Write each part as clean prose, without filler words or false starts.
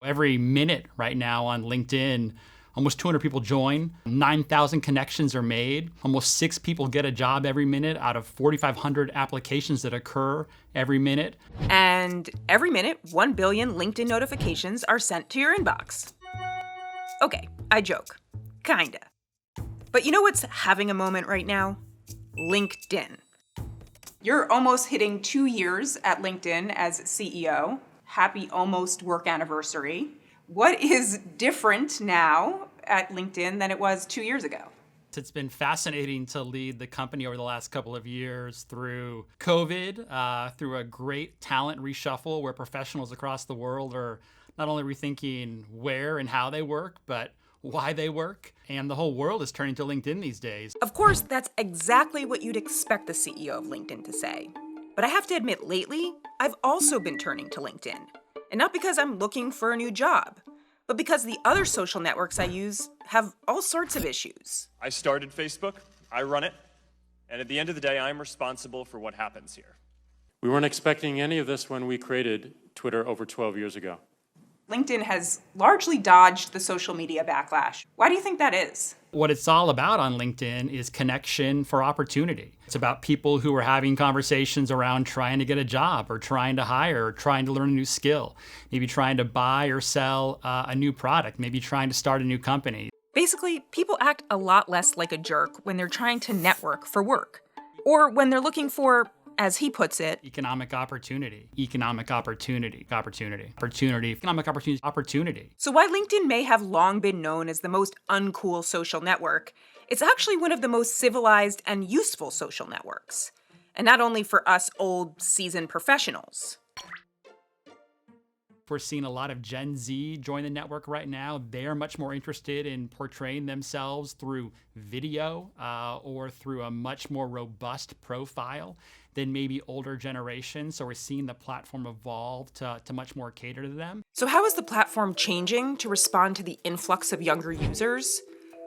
Every minute right now on LinkedIn, almost 200 people join, 9,000 connections are made, almost 6 people get a job every minute out of 4,500 applications that occur every minute. And every minute, 1 billion LinkedIn notifications are sent to your inbox. Okay, I joke. Kinda. But you know what's having a moment right now? LinkedIn. You're almost hitting 2 years at LinkedIn as CEO. Happy almost work anniversary. What is different now at LinkedIn than it was 2 years ago? It's been fascinating to lead the company over the last couple of years through COVID, through a great talent reshuffle where professionals across the world are not only rethinking where and how they work, but why they work. And the whole world is turning to LinkedIn these days. Of course, that's exactly what you'd expect the CEO of LinkedIn to say. But I have to admit, lately, I've also been turning to LinkedIn. And not because I'm looking for a new job, but because the other social networks I use have all sorts of issues. I started Facebook, I run it, and at the end of the day, I'm responsible for what happens here. We weren't expecting any of this when we created Twitter over 12 years ago. LinkedIn has largely dodged the social media backlash. Why do you think that is? What it's all about on LinkedIn is connection for opportunity. It's about people who are having conversations around trying to get a job or trying to hire or trying to learn a new skill, maybe trying to buy or sell a new product, maybe trying to start a new company. Basically, people act a lot less like a jerk when they're trying to network for work, or when they're looking for, as he puts it, economic opportunity. So while LinkedIn may have long been known as the most uncool social network, it's actually one of the most civilized and useful social networks. And not only for us old, seasoned professionals. We're seeing a lot of Gen Z join the network right now. They're much more interested in portraying themselves through video or through a much more robust profile than maybe older generations. So we're seeing the platform evolve to much more cater to them. So how is the platform changing to respond to the influx of younger users?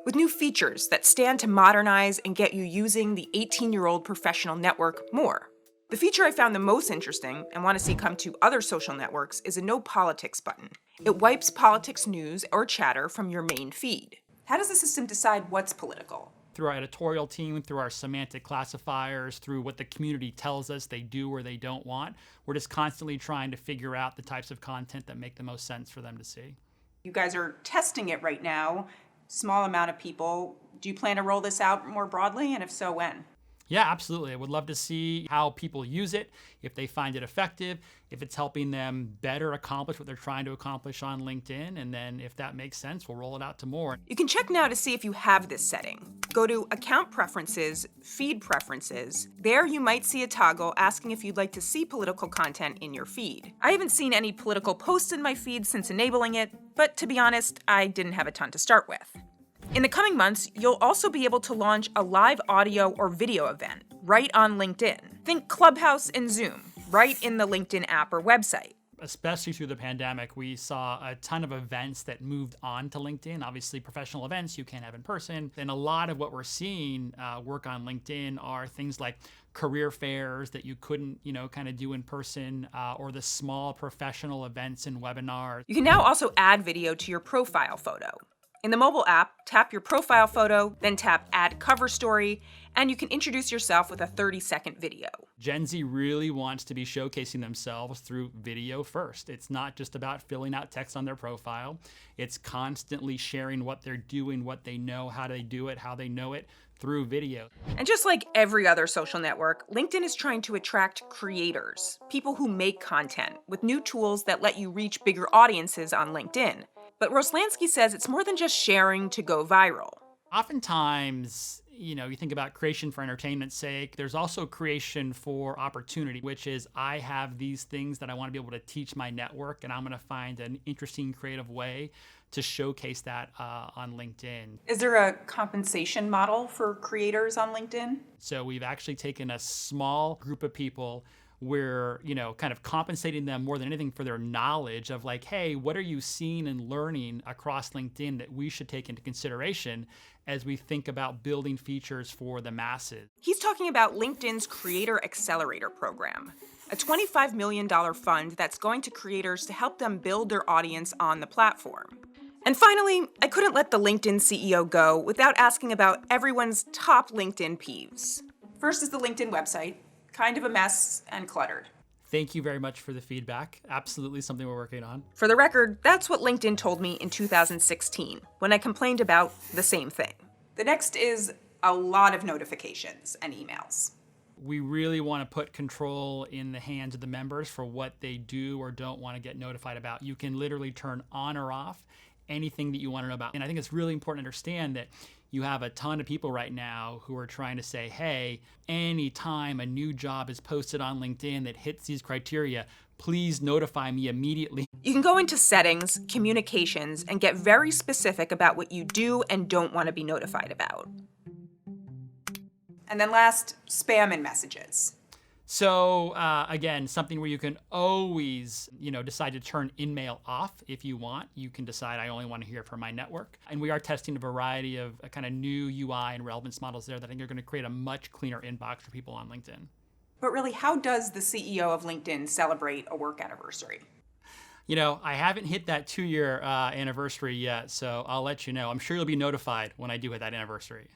With new features that stand to modernize and get you using the 18-year-old professional network more. The feature I found the most interesting and want to see come to other social networks is a no politics button. It wipes politics news or chatter from your main feed. How does the system decide what's political? Through our editorial team, through our semantic classifiers, through what the community tells us they do or they don't want, we're just constantly trying to figure out the types of content that make the most sense for them to see. You guys are testing it right now, small amount of people. Do you plan to roll this out more broadly, and if so, when? Yeah, absolutely. I would love to see how people use it, if they find it effective, if it's helping them better accomplish what they're trying to accomplish on LinkedIn, and then if that makes sense, we'll roll it out to more. You can check now to see if you have this setting. Go to Account Preferences, Feed Preferences. There you might see a toggle asking if you'd like to see political content in your feed. I haven't seen any political posts in my feed since enabling it, but to be honest, I didn't have a ton to start with. In the coming months, you'll also be able to launch a live audio or video event right on LinkedIn. Think Clubhouse and Zoom, right in the LinkedIn app or website. Especially through the pandemic, we saw a ton of events that moved on to LinkedIn. Obviously, professional events you can't have in person. And a lot of what we're seeing work on LinkedIn are things like career fairs that you couldn't, kind of do in person, or the small professional events and webinars. You can now also add video to your profile photo. In the mobile app, tap your profile photo, then tap Add Cover Story, and you can introduce yourself with a 30-second video. Gen Z really wants to be showcasing themselves through video first. It's not just about filling out text on their profile. It's constantly sharing what they're doing, what they know, how they do it, how they know it through video. And just like every other social network, LinkedIn is trying to attract creators, people who make content, with new tools that let you reach bigger audiences on LinkedIn. But Roslansky says it's more than just sharing to go viral. Oftentimes, you think about creation for entertainment's sake. There's also creation for opportunity, which is I have these things that I want to be able to teach my network, and I'm going to find an interesting, creative way to showcase that on LinkedIn. Is there a compensation model for creators on LinkedIn? So we've actually taken a small group of people. We're, kind of compensating them more than anything for their knowledge of like, hey, what are you seeing and learning across LinkedIn that we should take into consideration as we think about building features for the masses? He's talking about LinkedIn's Creator Accelerator program, a $25 million fund that's going to creators to help them build their audience on the platform. And finally, I couldn't let the LinkedIn CEO go without asking about everyone's top LinkedIn peeves. First is the LinkedIn website, kind of a mess and cluttered. Thank you very much for the feedback. Absolutely something we're working on. For the record, that's what LinkedIn told me in 2016 when I complained about the same thing. The next is a lot of notifications and emails. We really want to put control in the hands of the members for what they do or don't want to get notified about. You can literally turn on or off anything that you want to know about. And I think it's really important to understand that you have a ton of people right now who are trying to say, hey, anytime a new job is posted on LinkedIn that hits these criteria, please notify me immediately. You can go into settings, communications, and get very specific about what you do and don't want to be notified about. And then last, spam and messages. So again, something where you can always, decide to turn InMail off if you want. You can decide I only want to hear from my network. And we are testing a variety of kind of new UI and relevance models there that I think are going to create a much cleaner inbox for people on LinkedIn. But really, how does the CEO of LinkedIn celebrate a work anniversary? I haven't hit that 2-year anniversary yet, so I'll let you know. I'm sure you'll be notified when I do hit that anniversary.